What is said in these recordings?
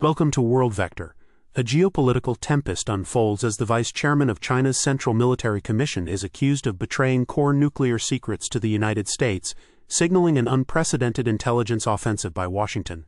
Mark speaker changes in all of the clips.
Speaker 1: Welcome to World Vector. A geopolitical tempest unfolds as the vice chairman of China's Central Military Commission is accused of betraying core nuclear secrets to the United States, signaling an unprecedented intelligence offensive by Washington.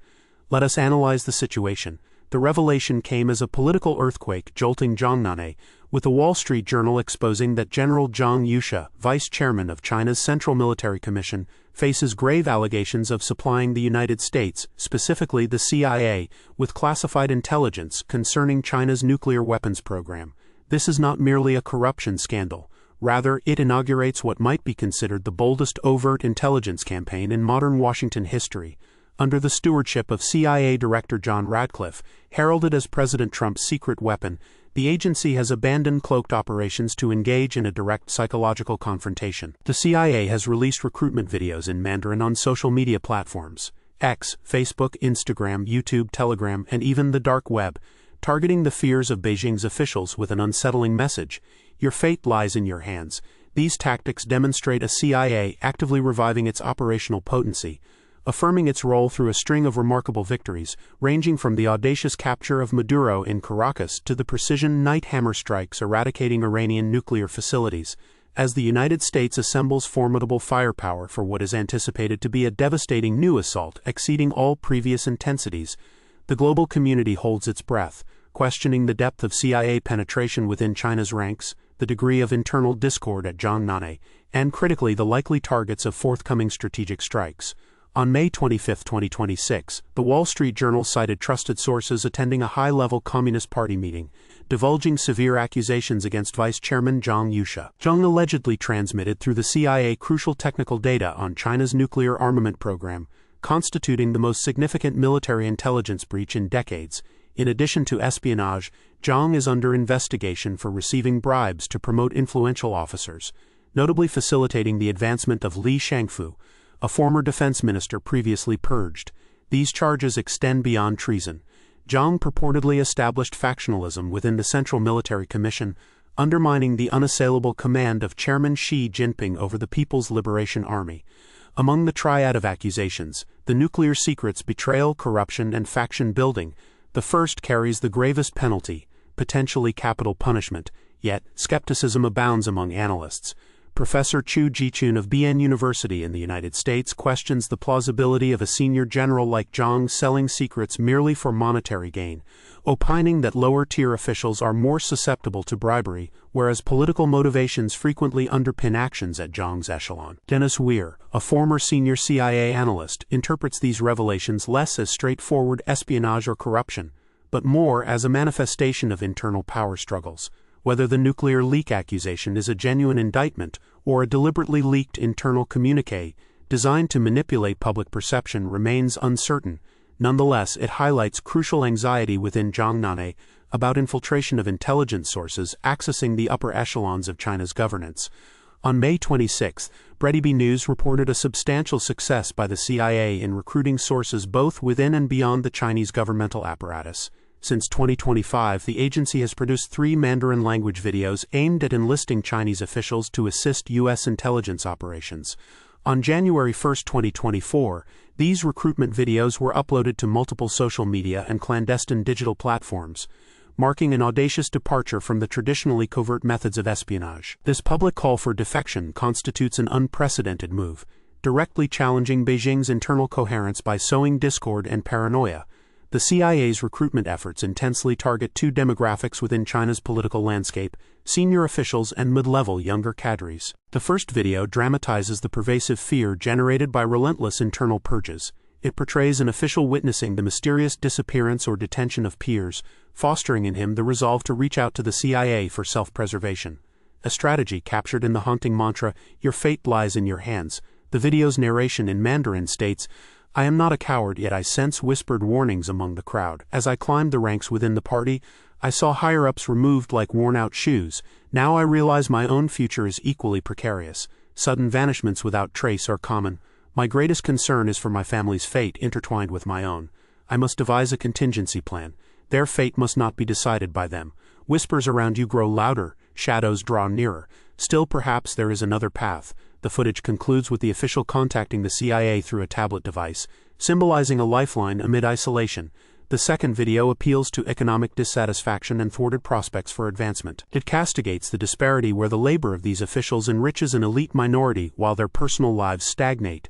Speaker 1: Let us analyze the situation. The revelation came as a political earthquake jolting Zhongnanhai, with the Wall Street Journal exposing that General Zhang Yusha, vice chairman of China's Central Military Commission, faces grave allegations of supplying the United States, specifically the CIA, with classified intelligence concerning China's nuclear weapons program. This is not merely a corruption scandal. Rather, it inaugurates what might be considered the boldest overt intelligence campaign in modern Washington history. Under the stewardship of CIA Director John Ratcliffe, heralded as President Trump's secret weapon, the agency has abandoned cloaked operations to engage in a direct psychological confrontation. The CIA has released recruitment videos in Mandarin on social media platforms, X, Facebook, Instagram, YouTube, Telegram, and even the dark web, targeting the fears of Beijing's officials with an unsettling message: "Your fate lies in your hands." These tactics demonstrate a CIA actively reviving its operational potency, affirming its role through a string of remarkable victories, ranging from the audacious capture of Maduro in Caracas to the precision night hammer strikes eradicating Iranian nuclear facilities. As the United States assembles formidable firepower for what is anticipated to be a devastating new assault exceeding all previous intensities, the global community holds its breath, questioning the depth of CIA penetration within China's ranks, the degree of internal discord at Zhongnanhai, and critically the likely targets of forthcoming strategic strikes. On May 25, 2026, the Wall Street Journal cited trusted sources attending a high-level Communist Party meeting, divulging severe accusations against Vice Chairman Zhang Yusha. Zhang allegedly transmitted through the CIA crucial technical data on China's nuclear armament program, constituting the most significant military intelligence breach in decades. In addition to espionage, Zhang is under investigation for receiving bribes to promote influential officers, notably facilitating the advancement of Li Shangfu, a former defense minister previously purged. These charges extend beyond treason. Zhang purportedly established factionalism within the Central Military Commission, undermining the unassailable command of Chairman Xi Jinping over the People's Liberation Army. Among the triad of accusations, the nuclear secrets, betrayal, corruption, and faction building, the first carries the gravest penalty, potentially capital punishment, yet skepticism abounds among analysts. Professor Chu Jichun of BN University in the United States questions the plausibility of a senior general like Zhang selling secrets merely for monetary gain, opining that lower-tier officials are more susceptible to bribery, whereas political motivations frequently underpin actions at Zhang's echelon. Dennis Weir, a former senior CIA analyst, interprets these revelations less as straightforward espionage or corruption, but more as a manifestation of internal power struggles. Whether the nuclear leak accusation is a genuine indictment or a deliberately leaked internal communique designed to manipulate public perception remains uncertain. Nonetheless, it highlights crucial anxiety within Zhongnanhai about infiltration of intelligence sources accessing the upper echelons of China's governance. On May 26, Breadybee News reported a substantial success by the CIA in recruiting sources both within and beyond the Chinese governmental apparatus. Since 2025, the agency has produced 3 Mandarin language videos aimed at enlisting Chinese officials to assist U.S. intelligence operations. On January 1, 2024, these recruitment videos were uploaded to multiple social media and clandestine digital platforms, marking an audacious departure from the traditionally covert methods of espionage. This public call for defection constitutes an unprecedented move, directly challenging Beijing's internal coherence by sowing discord and paranoia. The CIA's recruitment efforts intensely target 2 demographics within China's political landscape: senior officials and mid-level younger cadres. The first video dramatizes the pervasive fear generated by relentless internal purges. It portrays an official witnessing the mysterious disappearance or detention of peers, fostering in him the resolve to reach out to the CIA for self-preservation. A strategy captured in the haunting mantra, "Your fate lies in your hands." The video's narration in Mandarin states, "I am not a coward, yet I sense whispered warnings among the crowd. As I climbed the ranks within the party, I saw higher-ups removed like worn-out shoes. Now I realize my own future is equally precarious. Sudden vanishments without trace are common. My greatest concern is for my family's fate intertwined with my own. I must devise a contingency plan. Their fate must not be decided by them. Whispers around you grow louder, shadows draw nearer. Still, perhaps there is another path." The footage concludes with the official contacting the CIA through a tablet device, symbolizing a lifeline amid isolation. The second video appeals to economic dissatisfaction and thwarted prospects for advancement. It castigates the disparity where the labor of these officials enriches an elite minority while their personal lives stagnate.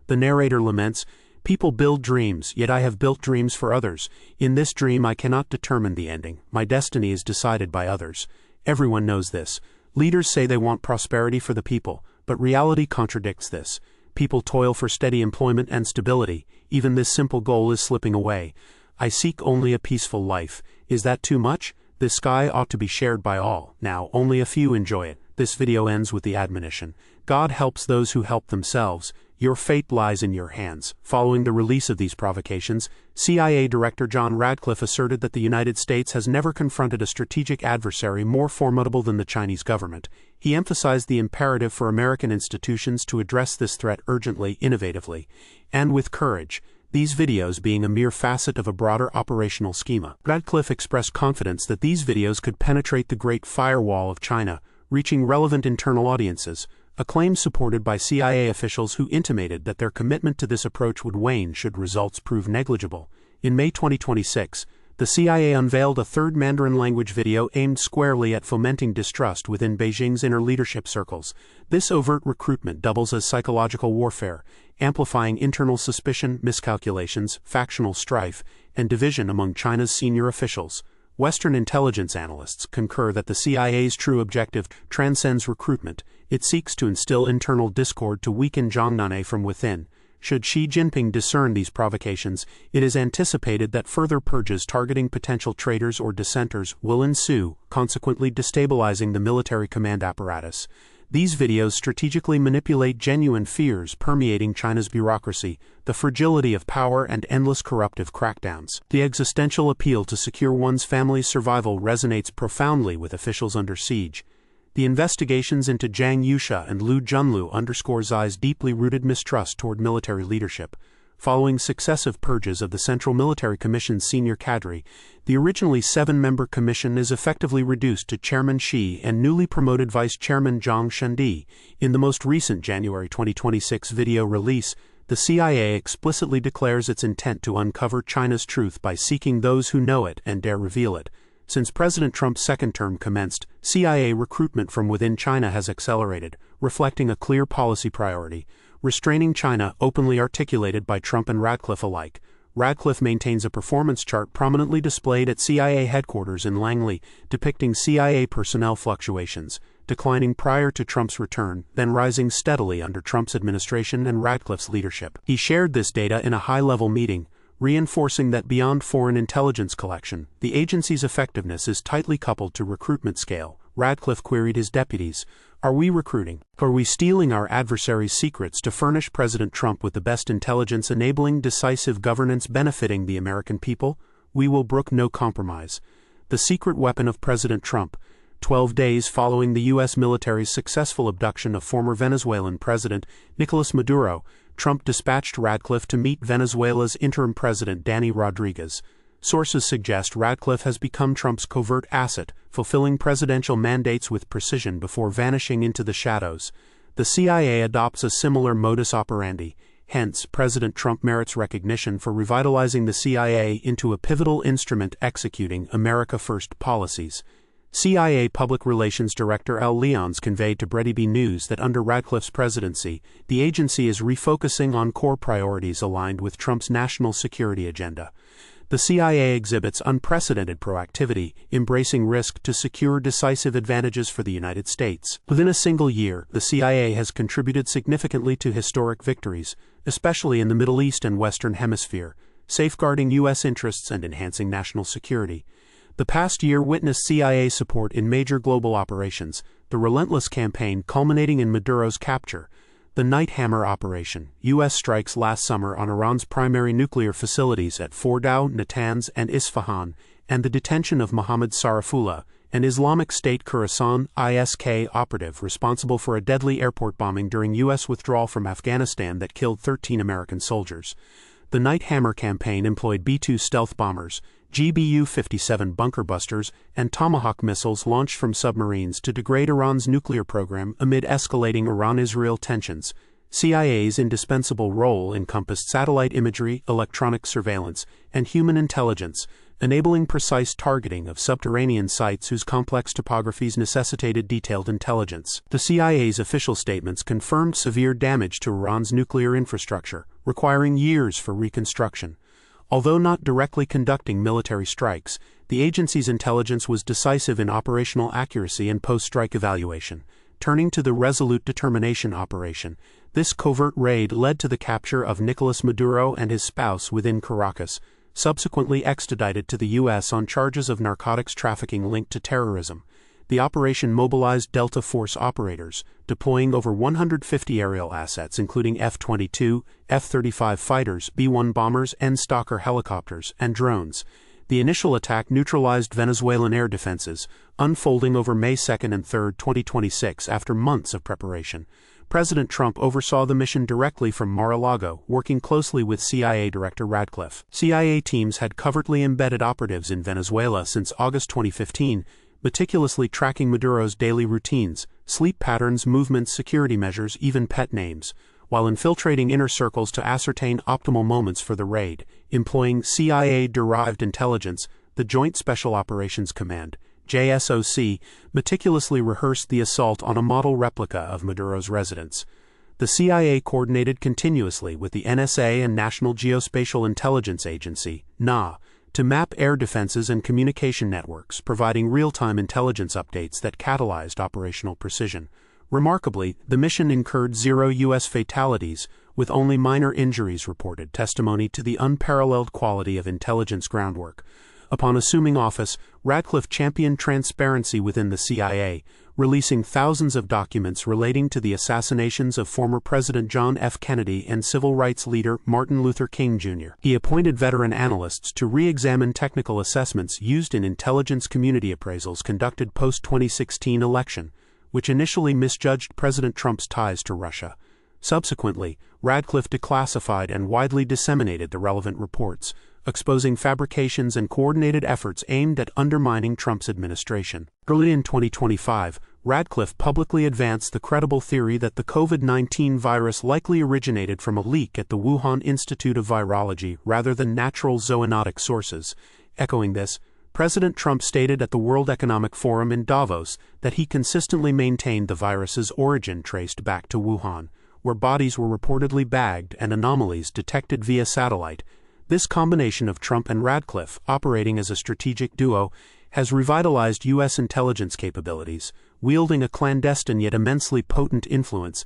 Speaker 1: The narrator laments, "People build dreams, yet I have built dreams for others. In this dream I cannot determine the ending. My destiny is decided by others." Everyone knows this. Leaders say they want prosperity for the people, but reality contradicts this. People toil for steady employment and stability. Even this simple goal is slipping away. "I seek only a peaceful life." Is that too much? This sky ought to be shared by all. Now, only a few enjoy it. This video ends with the admonition, "God helps those who help themselves. Your fate lies in your hands." Following the release of these provocations, CIA Director John Radcliffe asserted that the United States has never confronted a strategic adversary more formidable than the Chinese government. He emphasized the imperative for American institutions to address this threat urgently, innovatively, and with courage, these videos being a mere facet of a broader operational schema. Radcliffe expressed confidence that these videos could penetrate the Great Firewall of China, reaching relevant internal audiences, a claim supported by CIA officials who intimated that their commitment to this approach would wane should results prove negligible. In May 2026, the CIA unveiled a third Mandarin language video aimed squarely at fomenting distrust within Beijing's inner leadership circles. This overt recruitment doubles as psychological warfare, amplifying internal suspicion, miscalculations, factional strife, and division among China's senior officials. Western intelligence analysts concur that the CIA's true objective transcends recruitment. It seeks to instill internal discord to weaken Zhongnanhe from within. Should Xi Jinping discern these provocations, it is anticipated that further purges targeting potential traitors or dissenters will ensue, consequently destabilizing the military command apparatus. These videos strategically manipulate genuine fears permeating China's bureaucracy, the fragility of power and endless corruptive crackdowns. The existential appeal to secure one's family's survival resonates profoundly with officials under siege. The investigations into Zhang Yusha and Liu Junlu underscore Xi's deeply rooted mistrust toward military leadership. Following successive purges of the Central Military Commission's senior cadre, the originally 7-member commission is effectively reduced to Chairman Xi and newly promoted Vice Chairman Zhang Shendi. In the most recent January 2026 video release, the CIA explicitly declares its intent to uncover China's truth by seeking those who know it and dare reveal it. Since President Trump's second term commenced, CIA recruitment from within China has accelerated, reflecting a clear policy priority: restraining China, openly articulated by Trump and Radcliffe alike. Radcliffe maintains a performance chart prominently displayed at CIA headquarters in Langley, depicting CIA personnel fluctuations, declining prior to Trump's return, then rising steadily under Trump's administration and Radcliffe's leadership. He shared this data in a high-level meeting, reinforcing that beyond foreign intelligence collection, the agency's effectiveness is tightly coupled to recruitment scale. Radcliffe queried his deputies, "Are we recruiting? Are we stealing our adversaries' secrets to furnish President Trump with the best intelligence enabling decisive governance benefiting the American people? We will brook no compromise." The secret weapon of President Trump. 12 days following the U.S. military's successful abduction of former Venezuelan President Nicolas Maduro, Trump dispatched Radcliffe to meet Venezuela's interim president Dani Rodriguez. Sources suggest Radcliffe has become Trump's covert asset, fulfilling presidential mandates with precision before vanishing into the shadows. The CIA adopts a similar modus operandi. Hence, President Trump merits recognition for revitalizing the CIA into a pivotal instrument executing America First policies. CIA Public Relations Director L. Leons conveyed to Brady B News that under Radcliffe's presidency, the agency is refocusing on core priorities aligned with Trump's national security agenda. The CIA exhibits unprecedented proactivity, embracing risk to secure decisive advantages for the United States. Within a single year, the CIA has contributed significantly to historic victories, especially in the Middle East and Western Hemisphere, safeguarding U.S. interests and enhancing national security. The past year witnessed CIA support in major global operations, the relentless campaign culminating in Maduro's capture, the Night Hammer operation, U.S. strikes last summer on Iran's primary nuclear facilities at Fordow, Natanz, and Isfahan, and the detention of Mohammad Sarifullah, an Islamic State Khorasan ISK operative responsible for a deadly airport bombing during U.S. withdrawal from Afghanistan that killed 13 American soldiers. The Night Hammer campaign employed B-2 stealth bombers, GBU-57 bunker busters, and Tomahawk missiles launched from submarines to degrade Iran's nuclear program amid escalating Iran-Israel tensions. CIA's indispensable role encompassed satellite imagery, electronic surveillance, and human intelligence, enabling precise targeting of subterranean sites whose complex topographies necessitated detailed intelligence. The CIA's official statements confirmed severe damage to Iran's nuclear infrastructure, requiring years for reconstruction. Although not directly conducting military strikes, the agency's intelligence was decisive in operational accuracy and post-strike evaluation. Turning to the Resolute Determination operation, this covert raid led to the capture of Nicolas Maduro and his spouse within Caracas, subsequently extradited to the U.S. on charges of narcotics trafficking linked to terrorism. The operation mobilized Delta Force operators, deploying over 150 aerial assets including F-22, F-35 fighters, B-1 bombers, and Stalker helicopters, and drones. The initial attack neutralized Venezuelan air defenses, unfolding over May 2 and 3, 2026 after months of preparation. President Trump oversaw the mission directly from Mar-a-Lago, working closely with CIA Director Radcliffe. CIA teams had covertly embedded operatives in Venezuela since August 2015, meticulously tracking Maduro's daily routines, sleep patterns, movements, security measures, even pet names, while infiltrating inner circles to ascertain optimal moments for the raid, employing CIA-derived intelligence. The Joint Special Operations Command, JSOC, meticulously rehearsed the assault on a model replica of Maduro's residence. The CIA coordinated continuously with the NSA and National Geospatial Intelligence Agency, NA, to map air defenses and communication networks, providing real-time intelligence updates that catalyzed operational precision. Remarkably, the mission incurred 0 U.S. fatalities, with only minor injuries reported, testimony to the unparalleled quality of intelligence groundwork. Upon assuming office, Radcliffe championed transparency within the CIA, releasing thousands of documents relating to the assassinations of former President John F. Kennedy and civil rights leader Martin Luther King Jr. He appointed veteran analysts to re-examine technical assessments used in intelligence community appraisals conducted post-2016 election, which initially misjudged President Trump's ties to Russia. Subsequently, Radcliffe declassified and widely disseminated the relevant reports, exposing fabrications and coordinated efforts aimed at undermining Trump's administration. Early in 2025, Radcliffe publicly advanced the credible theory that the COVID-19 virus likely originated from a leak at the Wuhan Institute of Virology rather than natural zoonotic sources. Echoing this, President Trump stated at the World Economic Forum in Davos that he consistently maintained the virus's origin traced back to Wuhan, where bodies were reportedly bagged and anomalies detected via satellite. This combination of Trump and Radcliffe, operating as a strategic duo, has revitalized U.S. intelligence capabilities, wielding a clandestine yet immensely potent influence.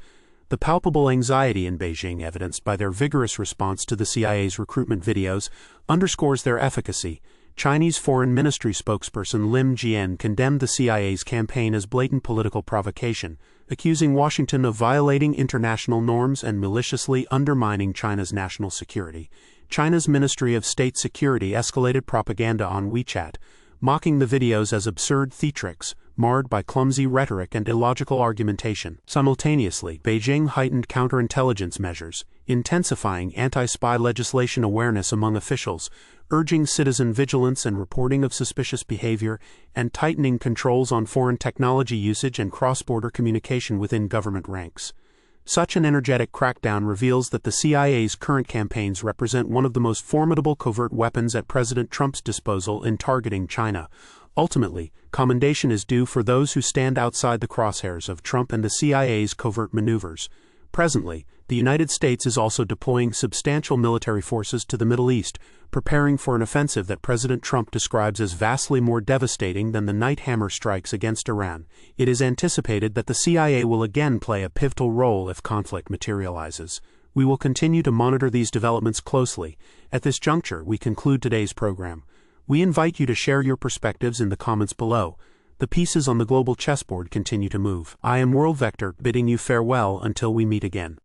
Speaker 1: The palpable anxiety in Beijing, evidenced by their vigorous response to the CIA's recruitment videos, underscores their efficacy. Chinese Foreign Ministry spokesperson Lim Jian condemned the CIA's campaign as blatant political provocation, accusing Washington of violating international norms and maliciously undermining China's national security. China's Ministry of State Security escalated propaganda on WeChat, mocking the videos as absurd theatrics, marred by clumsy rhetoric and illogical argumentation. Simultaneously, Beijing heightened counterintelligence measures, intensifying anti-spy legislation awareness among officials, urging citizen vigilance and reporting of suspicious behavior, and tightening controls on foreign technology usage and cross-border communication within government ranks. Such an energetic crackdown reveals that the CIA's current campaigns represent one of the most formidable covert weapons at President Trump's disposal in targeting China. Ultimately, commendation is due for those who stand outside the crosshairs of Trump and the CIA's covert maneuvers. Presently, the United States is also deploying substantial military forces to the Middle East, preparing for an offensive that President Trump describes as vastly more devastating than the night hammer strikes against Iran. It is anticipated that the CIA will again play a pivotal role if conflict materializes. We will continue to monitor these developments closely. At this juncture, we conclude today's program. We invite you to share your perspectives in the comments below. The pieces on the global chessboard continue to move. I am World Vector, bidding you farewell until we meet again.